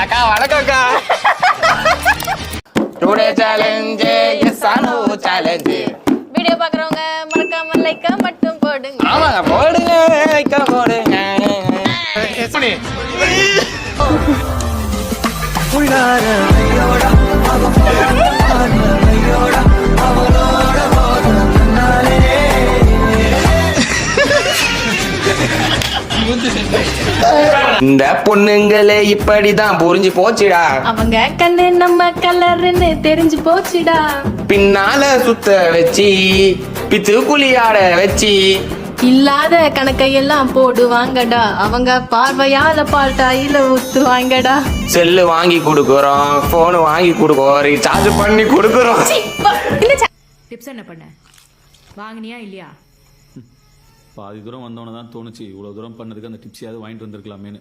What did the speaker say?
அக்கா வணக்கம் அக்கா. Today challenges are no challenge. Video பாக்குறவங்க மறக்காம லைக் மட்டும் போடுங்க. ஆமாங்க போடுங்க லைக் போடுங்க. எப்படி இந்த பொண்ணுங்களே இப்படிதான் புரிஞ்சு போச்சுடா. அவங்க கண்ணு நம்ம கலர்னு தெரிஞ்சு போச்சுடா. பின்னால சுத்த வச்சு பித்து குளியாட வச்சு இல்லாத கணக்கையெல்லாம் போடுவாங்கடா. அவங்க பார்வையால பால்டாயில ஊத்துவாங்கடா. செல்லு வாங்கி கொடுக்குறோம், போன் வாங்கி கொடுக்குறோம், ரீசார்ஜ் பண்ணி கொடுக்குறோம். டிப்ஸ் என்ன பண்ண வாங்கினியா இல்லையா? பாதி தூரம் வந்தவன தான் தோணுச்சு இவ்வளோ தூரம் பண்ணதுக்கு அந்த டிப்ஸையாவது வாங்கிட்டு வந்திருக்கலாமேனு.